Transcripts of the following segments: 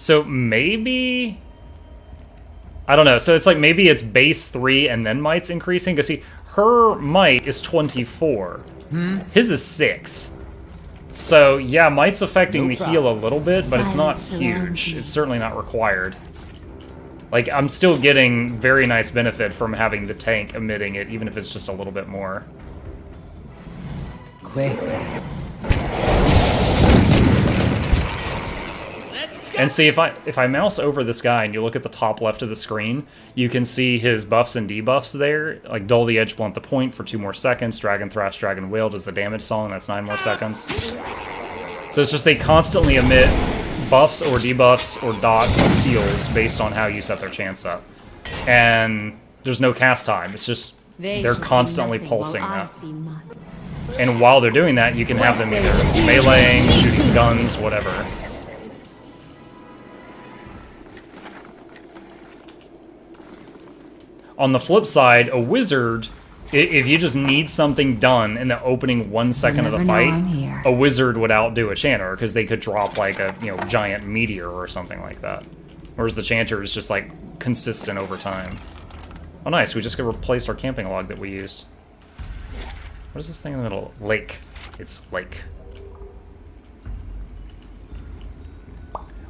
So maybe... I don't know. So it's like maybe it's base 3 and then might's increasing. Because see, her might is 24. His is 6. So yeah, might's affecting the heal a little bit, but it's not huge. It's certainly not required. Like, I'm still getting very nice benefit from having the tank emitting it, even if it's just a little bit more. And see, if I mouse over this guy and you look at the top left of the screen, you can see his buffs and debuffs there. Like, Dull the Edge, Blunt the Point for 2 more seconds. Dragon Thrash, Dragon Wail does the damage song, that's 9 more seconds. So it's just they constantly emit buffs or debuffs or dots or heals based on how you set their chance up. And there's no cast time, it's just they're constantly pulsing that. And while they're doing that, you can have them either meleeing, shooting guns, whatever. On the flip side, a wizard, if you just need something done in the opening 1 second of the fight, a wizard would outdo a chanter because they could drop like a giant meteor or something like that. Whereas the chanter is just like consistent over time. Oh nice, we just replaced our camping log that we used. What is this thing in the middle? Lake. It's lake.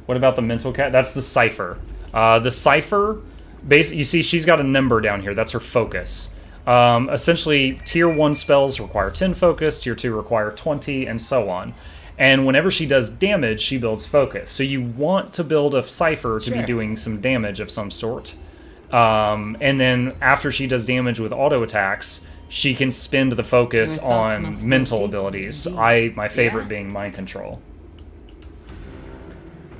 What about the mental cat? That's the cipher. The cipher, you see she's got a number down here. That's her focus. Essentially, tier 1 spells require 10 focus, tier 2 require 20, and so on. And whenever she does damage, she builds focus. So you want to build a cipher to be doing some damage of some sort. And then after she does damage with auto attacks, she can spend the focus on mental abilities. My favorite being mind control.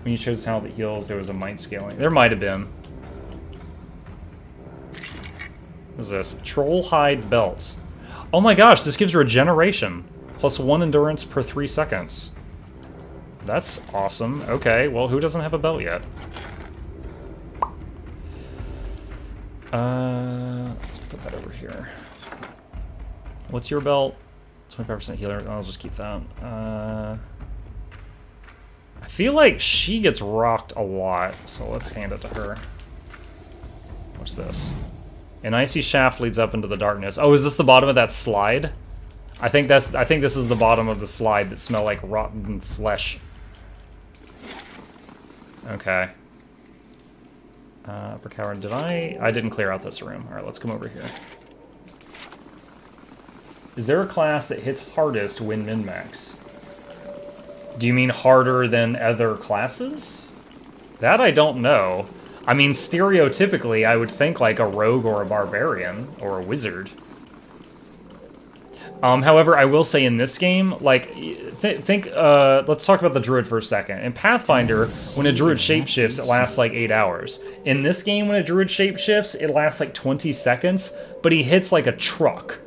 When you chose how that heals, there was a might scaling. There might have been. What is this? Troll hide belt. Oh my gosh, this gives regeneration. Plus 1 endurance per 3 seconds. That's awesome. Okay, well, who doesn't have a belt yet? Let's put that over here. What's your belt? 25% healer. I'll just keep that. I feel like she gets rocked a lot, so let's hand it to her. What's this? An icy shaft leads up into the darkness. Oh, is this the bottom of that slide? I think this is the bottom of the slide that smell like rotten flesh. Okay. Upper cavern. Did I didn't clear out this room. All right, let's come over here. Is there a class that hits hardest when min-max? Do you mean harder than other classes? That I don't know. I mean, stereotypically, I would think like a rogue or a barbarian or a wizard. However, I will say in this game, like, let's talk about the druid for a second. In Pathfinder, when a druid shapeshifts, it lasts like 8 hours. In this game, when a druid shapeshifts, it lasts like 20 seconds, but he hits like a truck.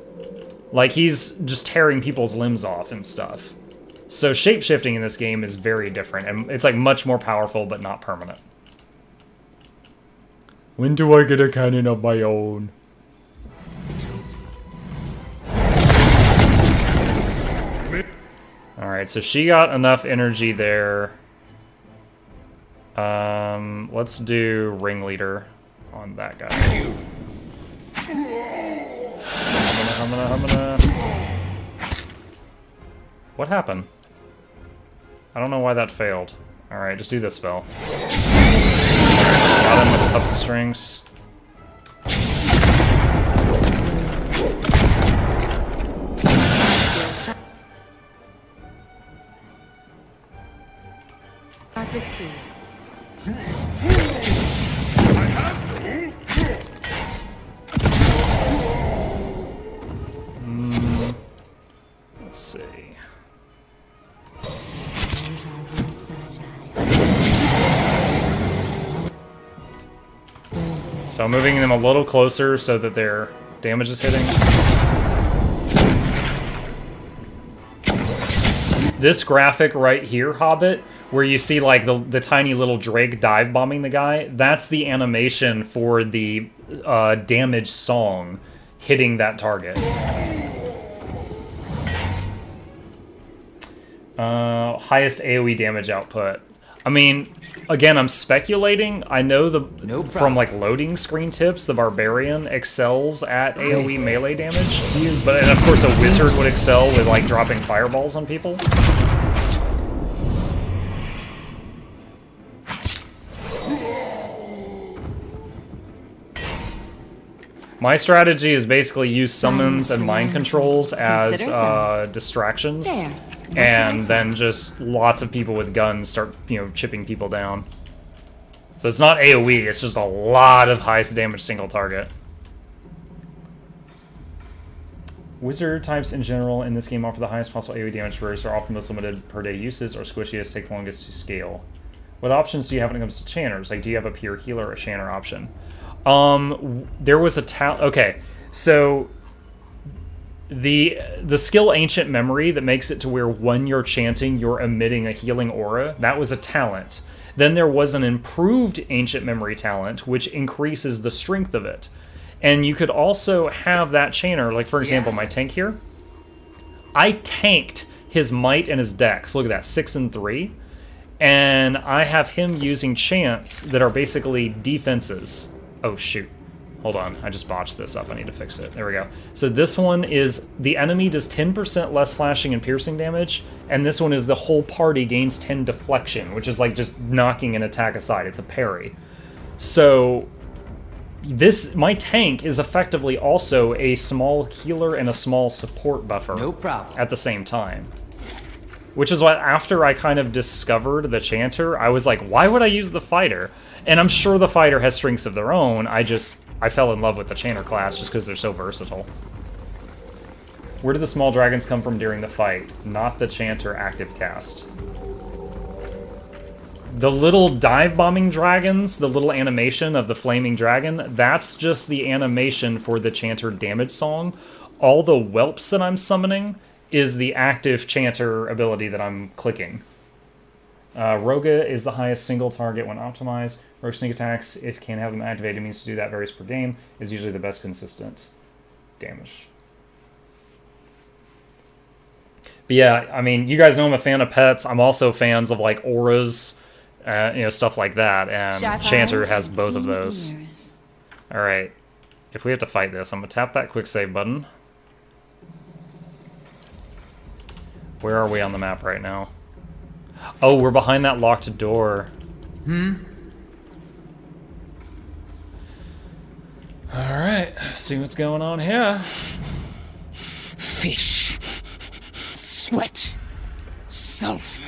Like, he's just tearing people's limbs off and stuff. So shapeshifting in this game is very different, and it's like much more powerful, but not permanent. When do I get a cannon of my own? Alright, so she got enough energy there. Let's do Ringleader on that guy. Humana. What happened? I don't know why that failed. Alright, just do this spell. Got him with the puppet strings. Let's see. So I'm moving them a little closer so that their damage is hitting. This graphic right here, Hobbit, where you see like the tiny little Drake dive bombing the guy, that's the animation for the damage song hitting that target. Highest AoE damage output. I mean, again, I'm speculating. I know from like loading screen tips, the Barbarian excels at AoE melee damage, but and of course a Wizard would excel with like dropping fireballs on people. My strategy is basically use summons and mind controls as distractions, and then just lots of people with guns start, chipping people down. So it's not AoE, it's just a lot of highest damage single target. Wizard types in general in this game offer the highest possible AoE damage bursts, are often most limited per day uses, or squishiest take the longest to scale. What options do you have when it comes to Chanters? Like, do you have a pure healer or a Chanter option? There was a talent. Okay, so the skill Ancient Memory that makes it to where when you're chanting, you're emitting a healing aura. That was a talent. Then there was an improved Ancient Memory talent, which increases the strength of it. And you could also have that Chanter, like for example, my tank here. I tanked his might and his dex. Look at that, 6 and 3. And I have him using chants that are basically defenses. Oh, shoot. Hold on. I just botched this up. I need to fix it. There we go. So this one is the enemy does 10% less slashing and piercing damage, and this one is the whole party gains 10 deflection, which is like just knocking an attack aside. It's a parry. So my tank is effectively also a small healer and a small support buffer at the same time. Which is why after I kind of discovered the Chanter, I was like, why would I use the fighter? And I'm sure the fighter has strengths of their own. I fell in love with the Chanter class just because they're so versatile. Where did the small dragons come from during the fight? Not the Chanter active cast. The little dive-bombing dragons, the little animation of the flaming dragon, that's just the animation for the Chanter damage song. All the whelps that I'm summoning is the active Chanter ability that I'm clicking. Roga is the highest single target when optimized. Rogue sneak attacks, if can't have them activated, means to do that varies per game, is usually the best consistent damage. But yeah, I mean, you guys know I'm a fan of pets. I'm also fans of like auras, stuff like that, and Chanter has both of those. Alright, if we have to fight this, I'm going to tap that quick save button. Where are we on the map right now? Oh, we're behind that locked door. Alright, see what's going on here. Fish. Sweat. Sulfur.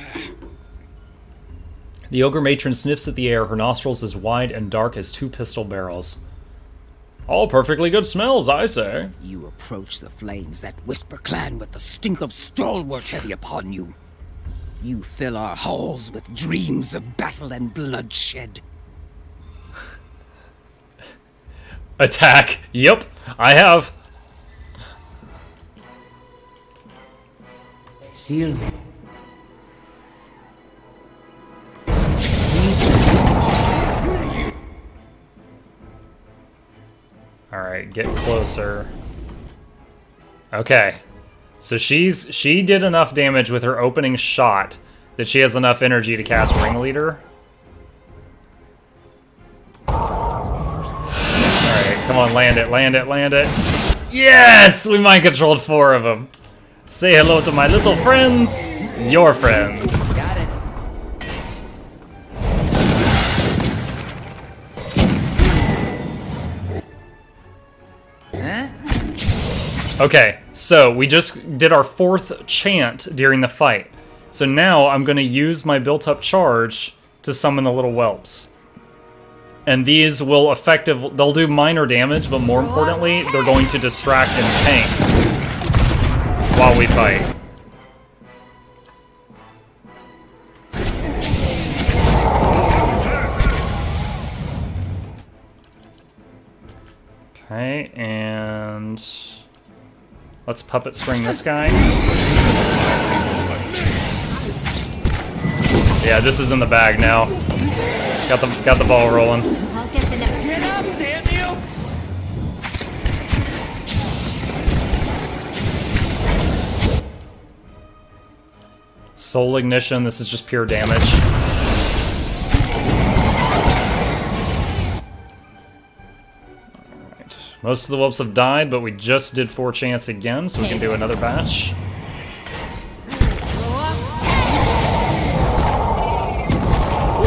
The ogre matron sniffs at the air, her nostrils as wide and dark as 2 pistol barrels. All perfectly good smells, I say. You approach the flames that whisper clan with the stink of stalwart heavy upon you. You fill our halls with dreams of battle and bloodshed. Attack. Yep, I have. Seal. Alright, get closer. Okay. So she did enough damage with her opening shot that she has enough energy to cast Ringleader. Alright, come on, land it, land it, land it. Yes! We mind controlled 4 of them. Say hello to my little friends. Your friends. Got it. Huh? Okay, so we just did our 4th chant during the fight. So now I'm going to use my built-up charge to summon the little whelps. And these will they'll do minor damage, but more importantly, they're going to distract and tank while we fight. Okay, and let's puppet string this guy. Yeah, this is in the bag now. Got the ball rolling. I'll get the next. Get up, damn you! Soul Ignition, this is just pure damage. Most of the whoops have died, but we just did 4 chance again, so we can do another batch.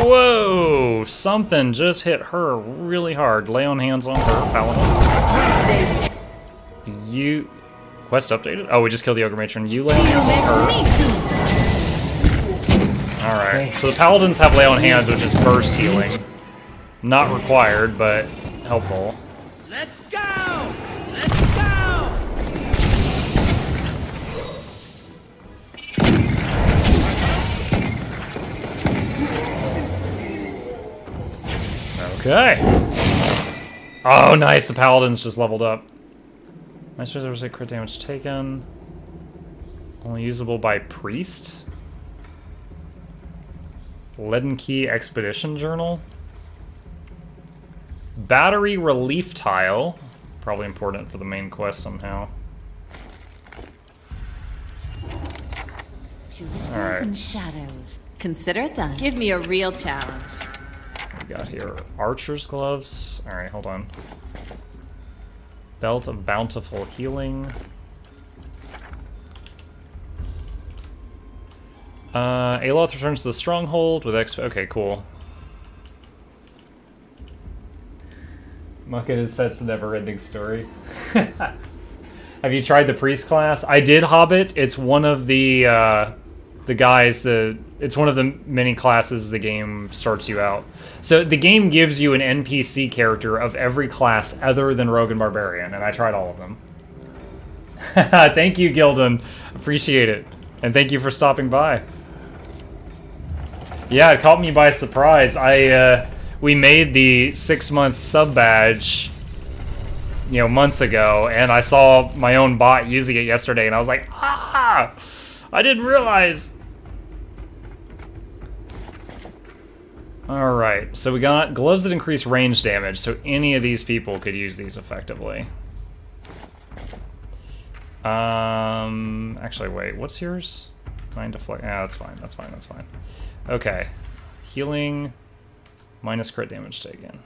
Whoa! Something just hit her really hard. Lay on hands on her, Paladin. You... Quest updated? Oh, we just killed the Ogre Matron. You lay on hands on her. Alright, so the Paladins have lay on hands, which is burst healing. Not required, but helpful. Let's go! Let's go! Okay. Oh, nice. The Paladins just leveled up. Nice, there was a crit damage taken. Only usable by Priest. Leaden Key Expedition Journal. Battery Relief Tile. Probably important for the main quest somehow. To whispers Alright. and shadows. Consider it done. Give me a real challenge. What we got here? Archer's Gloves. Alright, hold on. Belt of Bountiful Healing. Aloth returns to the Stronghold with Okay, cool. Muck and his pet's the never-ending story. Have you tried the priest class? I did Hobbit. It's one of the guys. It's one of the many classes the game starts you out. So the game gives you an NPC character of every class other than Rogue and Barbarian, and I tried all of them. Thank you, Gildan. Appreciate it, and thank you for stopping by. Yeah, it caught me by surprise. We made the 6-month sub badge, you know, months ago, and I saw my own bot using it yesterday, and I was like, ah! I didn't realize! Alright, so we got gloves that increase range damage, so any of these people could use these effectively. Actually, wait, what's yours? 9 deflect. Yeah, that's fine, that's fine, that's fine. Okay. Healing, minus crit damage taken.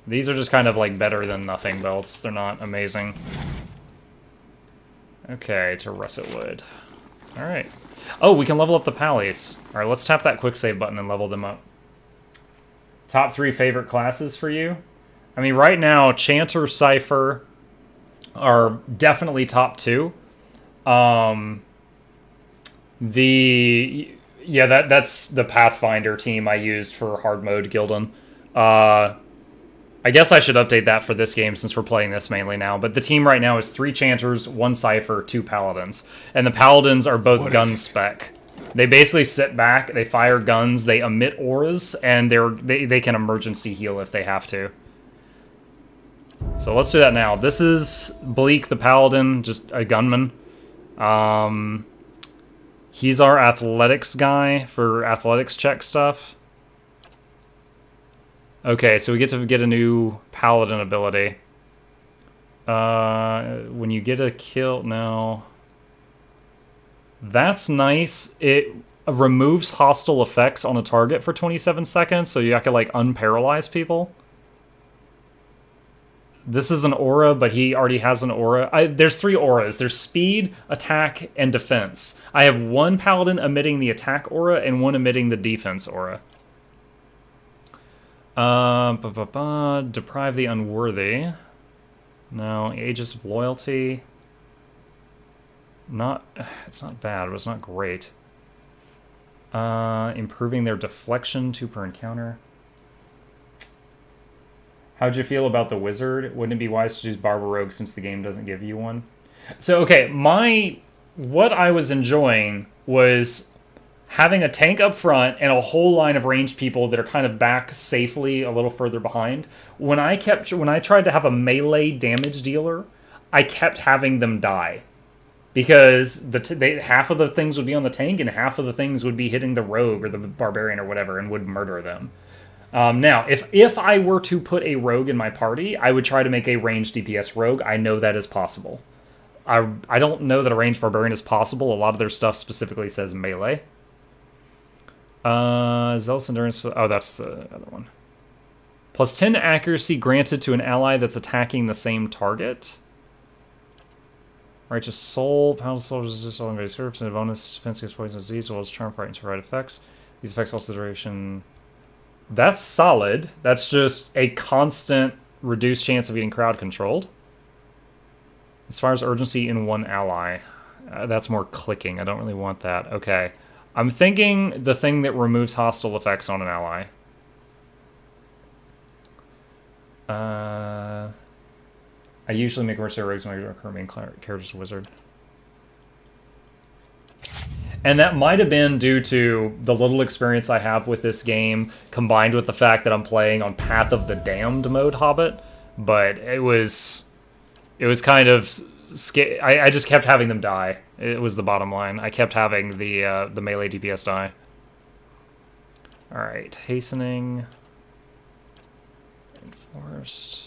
These are just kind of like better than nothing belts. They're not amazing. Okay, to Russet Wood. Alright. Oh, we can level up the Pallies. Alright, let's tap that quick save button and level them up. Top 3 favorite classes for you? I mean, right now, Chanter, Cypher are definitely top 2. That's the Pathfinder team I used for hard mode Gildan. I guess I should update that for this game since we're playing this mainly now. But the team right now is 3 Chanters, 1 Cypher, 2 Paladins. And the Paladins are both gun spec. They basically sit back, they fire guns, they emit auras, and they can emergency heal if they have to. So let's do that now. This is Bleak the Paladin, just a gunman. He's our athletics guy for athletics check stuff. Okay, so we get to get a new Paladin ability. When you get a kill... No. That's nice. It removes hostile effects on a target for 27 seconds, so you have to, like, unparalyze people. This is an aura, but he already has an aura. There's 3 auras. There's speed, attack, and defense. I have 1 Paladin emitting the attack aura and 1 emitting the defense aura. Deprive the unworthy. No, Aegis of Loyalty. It's not bad, but it's not great. Improving their deflection, 2 per encounter. How'd you feel about the wizard? Wouldn't it be wise to use Barber Rogue since the game doesn't give you one? So, okay, what I was enjoying was having a tank up front and a whole line of ranged people that are kind of back safely a little further behind. When I tried to have a melee damage dealer, I kept having them die. Because half of the things would be on the tank and half of the things would be hitting the rogue or the barbarian or whatever and would murder them. Now, if I were to put a rogue in my party, I would try to make a ranged DPS rogue. I know that is possible. I don't know that a ranged barbarian is possible. A lot of their stuff specifically says melee. Zealous Endurance... Oh, that's the other one. Plus 10 accuracy granted to an ally that's attacking the same target. Righteous Soul, Pound Soldiers resist all invading surface, and a bonus defense against poison disease, as well as charm, fright, and right effects. These effects also duration. That's solid. That's just a constant reduced chance of getting crowd controlled. Inspires urgency in one ally. That's more clicking. I don't really want that. Okay. I'm thinking the thing that removes hostile effects on an ally. I usually make mercenary rogues when I current main character's wizard. And that might have been due to the little experience I have with this game, combined with the fact that I'm playing on Path of the Damned mode Hobbit. But it was kind of I just kept having them die. It was the bottom line. I kept having the melee DPS die. All right, hastening, enforced.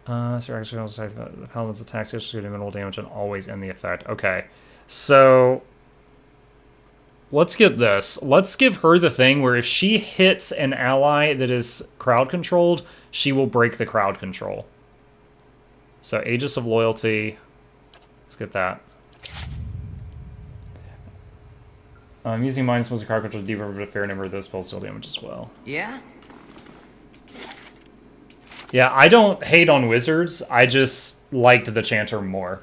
So actually, the Paladin's attacks do minimal damage and always end the effect. Okay, so let's get this. Let's give her the thing where if she hits an ally that is crowd controlled, she will break the crowd control. So Aegis of Loyalty. Let's get that. Using minus was a crowd control to debuff, but a fair number of those spells deal damage as well. Yeah? Yeah, I don't hate on wizards. I just liked the Chanter more.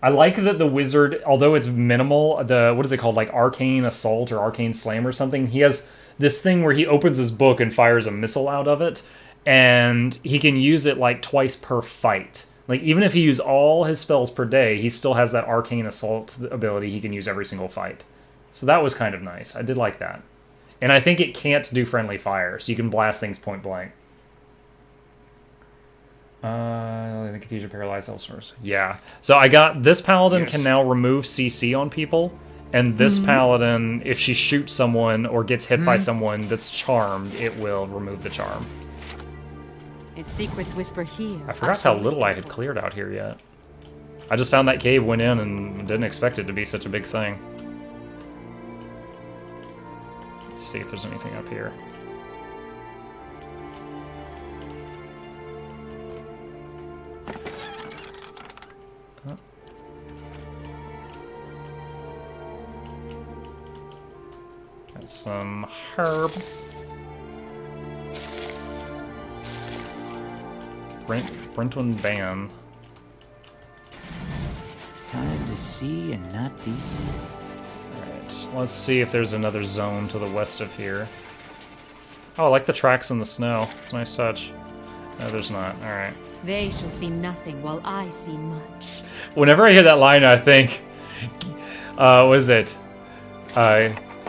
I like that the wizard, although it's minimal, what is it called? Like Arcane Assault or Arcane Slam or something. He has this thing where he opens his book and fires a missile out of it. And he can use it like twice per fight. Like even if he uses all his spells per day, he still has that Arcane Assault ability he can use every single fight. So that was kind of nice. I did like that. And I think it can't do friendly fire, so you can blast things point blank. The Confusion Paralyzed Elseworlds. Yeah. So I got this Paladin can now remove CC on people, and this Paladin, if she shoots someone or gets hit by someone that's charmed, it will remove the charm. If secrets whisper here, I forgot how little I had cleared out here yet. I just found that cave, went in, and didn't expect it to be such a big thing. Let's see if there's anything up here. Got some herbs. Brentwood Van. Time to see and not be seen. Alright, let's see if there's another zone to the west of here. Oh, I like the tracks in the snow. It's a nice touch. No, there's not. Alright. They shall see nothing while I see much. Whenever I hear that line, I think... what is it?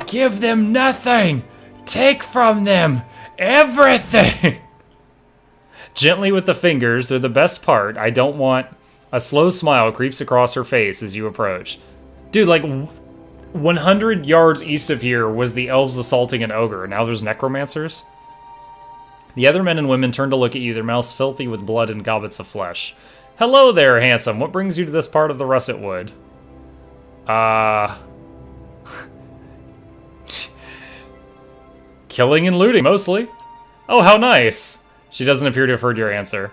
Give them nothing! Take from them everything! Gently with the fingers, they're the best part. I don't want... A slow smile creeps across her face as you approach. Dude, like, 100 yards east of here was the elves assaulting an ogre. Now there's necromancers. The other men and women turn to look at you, their mouths filthy with blood and gobbets of flesh. Hello there, handsome. What brings you to this part of the Russet Wood? Killing and looting, mostly. Oh, how nice. She doesn't appear to have heard your answer.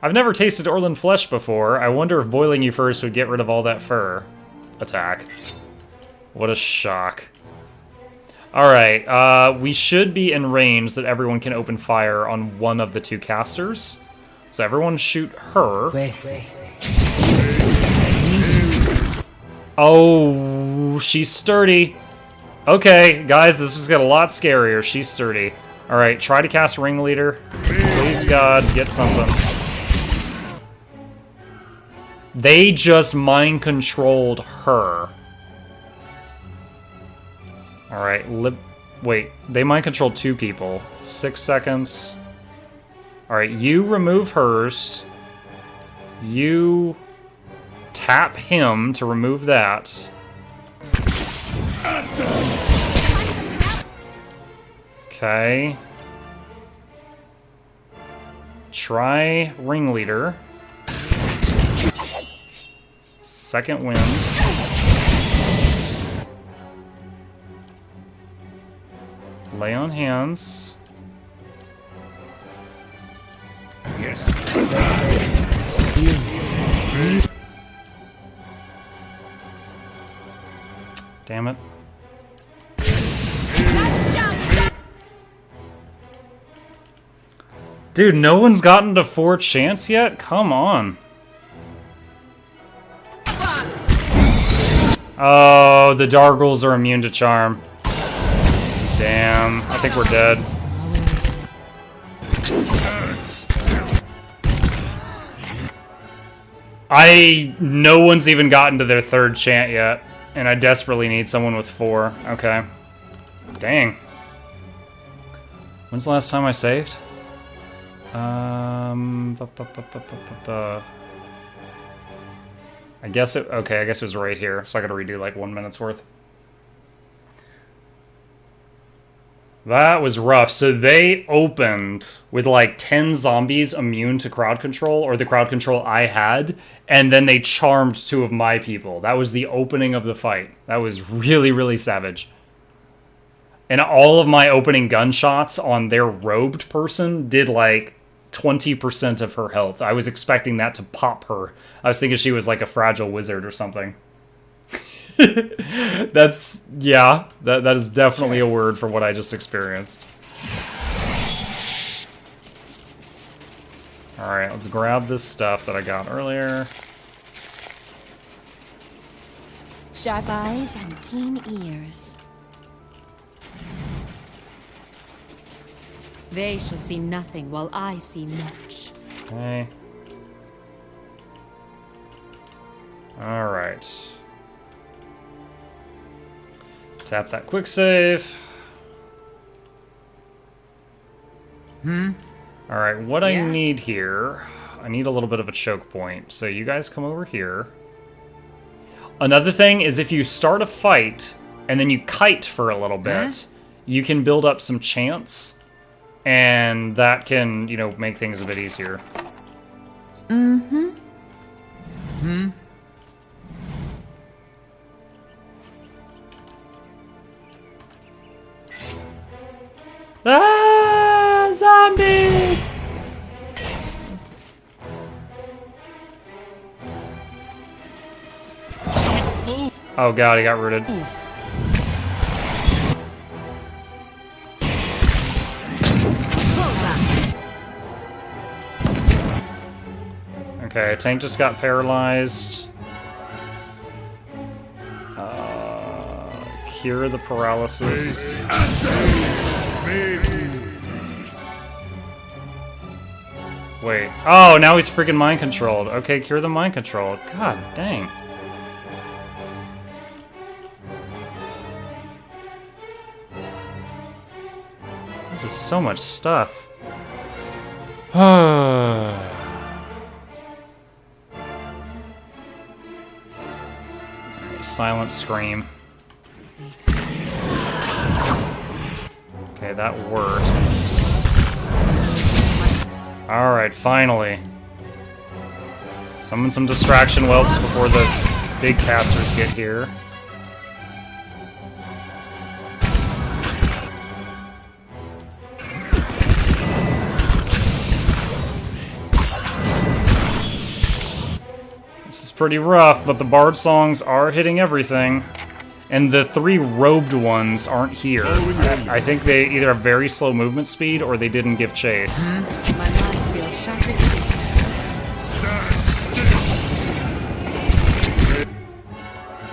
I've never tasted Orland flesh before. I wonder if boiling you first would get rid of all that fur. Attack. What a shock. Alright, we should be in range that everyone can open fire on one of the two casters. So everyone shoot her. Oh, she's sturdy. Okay, guys, this is getting a lot scarier. She's sturdy. Alright, try to cast Ringleader. Please God, get something. They just mind-controlled her. Alright, wait, they mind-controlled two people. 6 seconds. Alright, you remove hers. You tap him to remove that. Okay. Try Ringleader. Second wind. Lay on hands. Damn it. Dude, no one's gotten to 4 chance yet? Come on. Oh, the Dargles are immune to charm. Damn, I think we're dead. No one's even gotten to their 3rd chant yet, and I desperately need someone with 4. Okay. Dang. When's the last time I saved? I guess it, okay, I guess it was right here, so I gotta redo like 1 minute's worth. That was rough. So they opened with like 10 zombies immune to crowd control, or the crowd control I had, and then they charmed 2 of my people. That was the opening of the fight. That was really, really savage. And all of my opening gunshots on their robed person did like 20% of her health. I was expecting that to pop her. I was thinking she was like a fragile wizard or something. That's, yeah, that is definitely a word for what I just experienced. Alright, let's grab this stuff that I got earlier. Sharp eyes and keen ears. They shall see nothing while I see much. Okay. Alright. Tap that quick save. Alright, what I need here, I need a little bit of a choke point. So you guys come over here. Another thing is if you start a fight and then you kite for a little bit, you can build up some chance, and that can, you know, make things a bit easier. Ah, zombies! Oh god, he got rooted. Okay, tank just got paralyzed. Cure the paralysis. Wait. Oh, now he's freaking mind controlled. Okay, cure the mind control. God dang. This is so much stuff. Silent scream. Okay, that worked. Alright, finally. Summon some distraction whelps before the big casters get here. This is pretty rough, but the bard songs are hitting everything. And the 3 robed ones aren't here. I think they either have very slow movement speed or they didn't give chase. My mind feels sharp as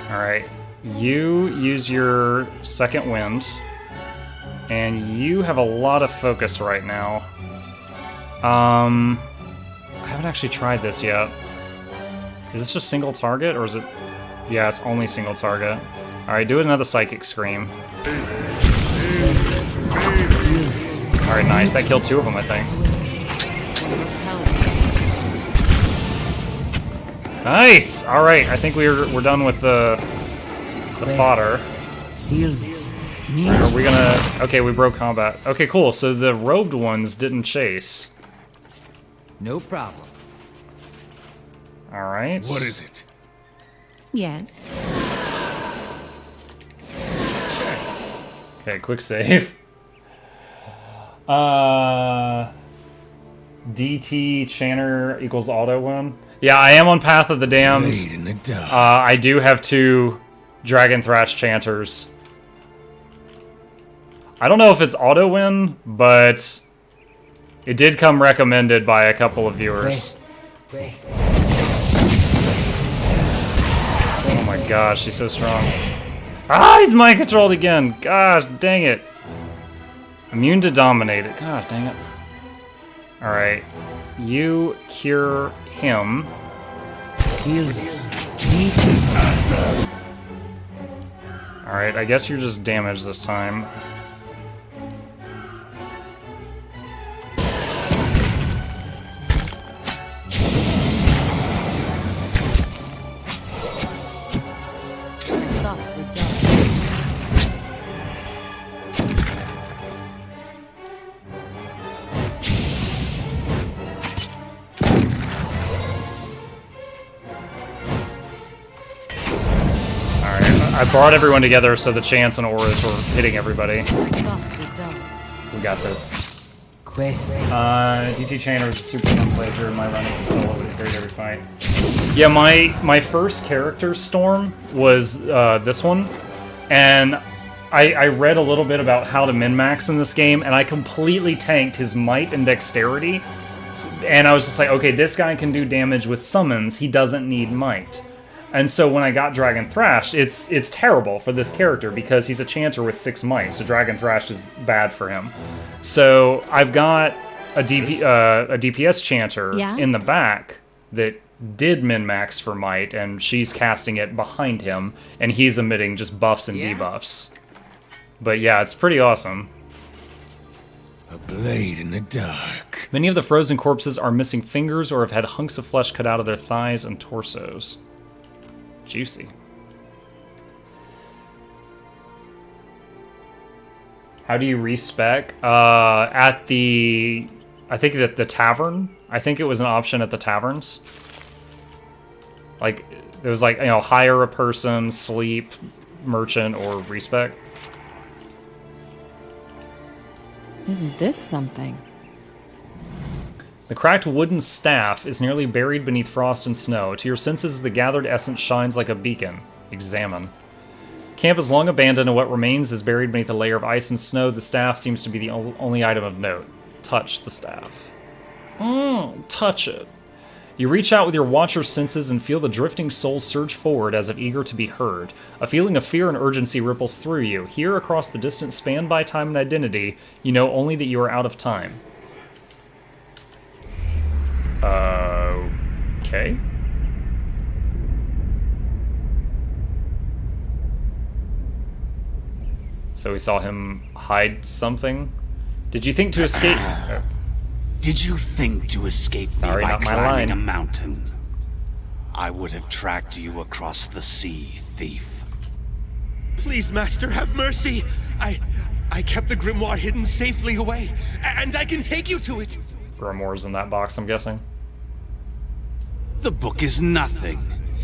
Alright. You use your second wind. And you have a lot of focus right now. I haven't actually tried this yet. Is this just single target, or is it... Yeah, it's only single target. Alright, do another Psychic Scream. Alright, nice. That killed 2 of them, I think. Nice! Alright, I think we're done with the fodder. Are we gonna... Okay, we broke combat. Okay, cool. So the robed ones didn't chase. No problem. Alright. What is it? Yes. Okay, quick save. DT Chanter equals auto win. Yeah, I am on Path of the Damned. I do have 2 Dragon Thrash Chanters. I don't know if it's auto win, but it did come recommended by a couple of viewers. Oh my gosh, she's so strong. Ah, he's mind controlled again. Gosh, dang it. Immune to dominate it. Gosh, dang it. Alright. You cure him. Alright, I guess you're just damaged this time. I brought everyone together so the chants and auras were hitting everybody. We got this. DT Chanter is a super fun playthrough in my running can solo with every fight. Yeah, my first character Storm was this one, and I read a little bit about how to min-max in this game, and I completely tanked his might and dexterity, and I was just like, okay, this guy can do damage with summons, he doesn't need might. And so when I got Dragon Thrashed, it's terrible for this character because he's a Chanter with 6 might, so Dragon Thrashed is bad for him. So I've got a DPS Chanter in the back that did min-max for might, and she's casting it behind him, and he's emitting just buffs and debuffs. But yeah, it's pretty awesome. A blade in the dark. Many of the frozen corpses are missing fingers or have had hunks of flesh cut out of their thighs and torsos. Juicy. How do you respec? At the... I think that the tavern. I think it was an option at the taverns. Like, it was like, you know, hire a person, sleep, merchant, or respec. Isn't this something? The cracked wooden staff is nearly buried beneath frost and snow. To your senses, the gathered essence shines like a beacon. Examine. Camp is long abandoned, and what remains is buried beneath a layer of ice and snow. The staff seems to be the only item of note. Touch the staff. Touch it. You reach out with your watcher's senses and feel the drifting soul surge forward as if eager to be heard. A feeling of fear and urgency ripples through you. Here, across the distance spanned by time and identity, you know only that you are out of time. Okay. So we saw him hide something. Did you think to escape? Did you think to escape me by climbing a mountain? I would have tracked you across the sea, thief. Please, Master, have mercy. I kept the grimoire hidden safely away, and I can take you to it. Grimoire's in that box, I'm guessing. The book is nothing.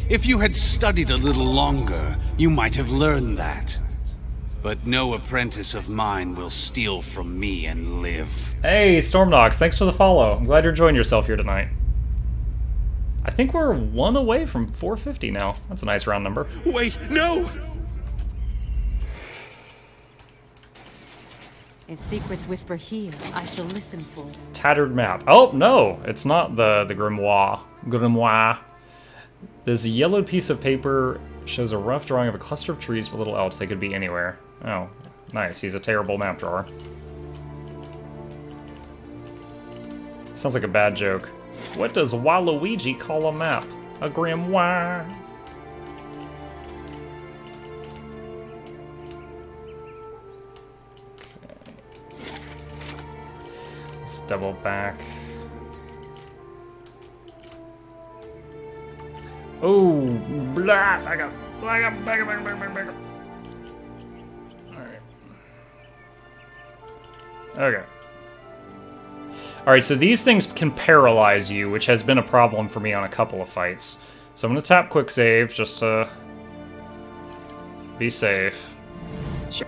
If you had studied a little longer, you might have learned that. But no apprentice of mine will steal from me and live. Hey, Stormnox, thanks for the follow. I'm glad you're enjoying yourself here tonight. I think we're 1 away from 450 now. That's a nice round number. Wait, no! If secrets whisper here, I shall listen for them. Tattered map. Oh, no, it's not the grimoire. Grimoire. This yellowed piece of paper shows a rough drawing of a cluster of trees with little else. They could be anywhere. Oh, nice. He's a terrible map drawer. Sounds like a bad joke. What does Waluigi call a map? A grimoire. Okay. Let's double back. Oh, blah! Back up. Alright. Okay. Alright, so these things can paralyze you, which has been a problem for me on a couple of fights. So I'm gonna tap quick save just to be safe. Sure.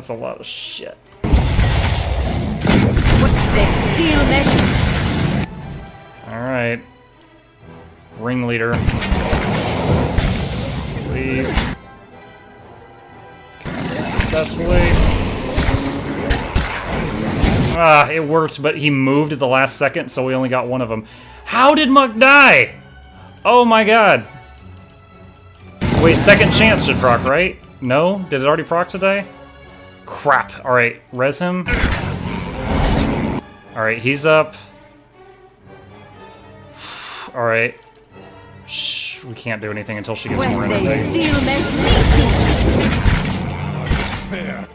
That's a lot of shit. What's this? Seal measure. Alright. Ringleader. Please. Cast it successfully. Ah, it worked, but he moved at the last second, so we only got one of them. How did Muk die? Oh my god. Wait, second chance should proc, right? No? Did it already proc today? Crap. Alright, res him. Alright, he's up. Alright. Shh, we can't do anything until she gets more When they energy. seal measure. Fair.